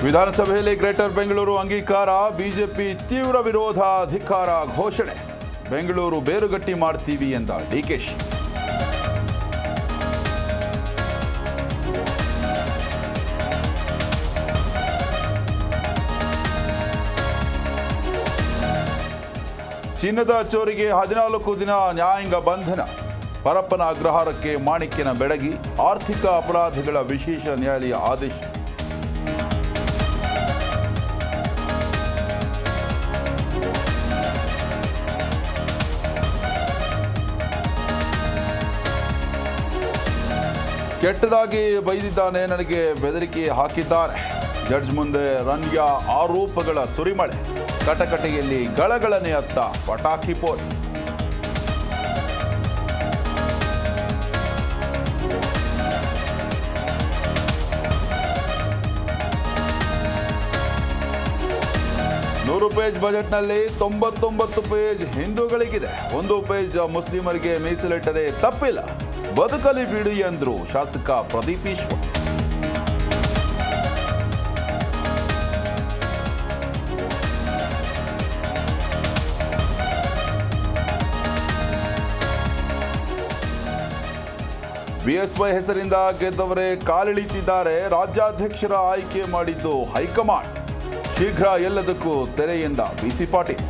ವಿಧಾನಸಭೆಯಲ್ಲಿ ಗ್ರೇಟರ್ ಬೆಂಗಳೂರು ಅಂಗೀಕಾರ, ಬಿಜೆಪಿ ತೀವ್ರ ವಿರೋಧ, ಧಿಕ್ಕಾರ ಘೋಷಣೆ. ಬೆಂಗಳೂರು ಬೇರುಗಟ್ಟಿ ಮಾಡ್ತೀವಿ ಎಂದ ಡಿಕೆಶಿ. ಚಿನ್ನದ ಚೋರಿಗೆ 14 ದಿನ ನ್ಯಾಯಾಂಗ ಬಂಧನ. ಪರಪ್ಪನ ಅಗ್ರಹಾರಕ್ಕೆ ಮಾಣಿಕ್ಯನ ಬೆಡಗಿ. ಆರ್ಥಿಕ ಅಪರಾಧಗಳ ವಿಶೇಷ ನ್ಯಾಯಾಲಯ ಆದೇಶ. ಕೆಟ್ಟದಾಗಿ ಬೈದಿದ್ದಾನೆ, ನನಗೆ ಬೆದರಿಕೆ ಹಾಕಿದ್ದಾರೆ. ಜಡ್ಜ್ ಮುಂದೆ ರಣ್ಯಾ ಆರೋಪಗಳ ಸುರಿಮಳೆ. ಕಟಕಟೆಯಲ್ಲಿ ಗಳಗಳನೆ ಅತ್ತ ಪಟಾಕಿ ಪೋಲ್. ಪೇಜ್ ಬಜೆಟ್ನಲ್ಲಿ 99 ಪೇಜ್ ಹಿಂದೂಗಳಿಗಿದೆ, 1 ಪೇಜ್ ಮುಸ್ಲಿಮರಿಗೆ ಮೀಸಲಿಟ್ಟರೆ ತಪ್ಪಿಲ್ಲ. ಬದುಕಲಿ ಬಿಡಿ ಎಂದರು ಶಾಸಕ ಪ್ರದೀಪ್ ಈಶ್ವರ್. ಬಿಎಸ್ವೈ ಹೆಸರಿಂದ ಗೆದ್ದವರೇ ಕಾಲಿಳಿತಿದ್ದಾರೆ. ರಾಜ್ಯಾಧ್ಯಕ್ಷರ ಆಯ್ಕೆ ಮಾಡಿದ್ದು ಹೈಕಮಾಂಡ್. ಶೀಘ್ರ ಎಲ್ಲದಕ್ಕೂ ತೆರೆ ಎಂದ ಬಿಸಿ ಪಾಟೀಲ್.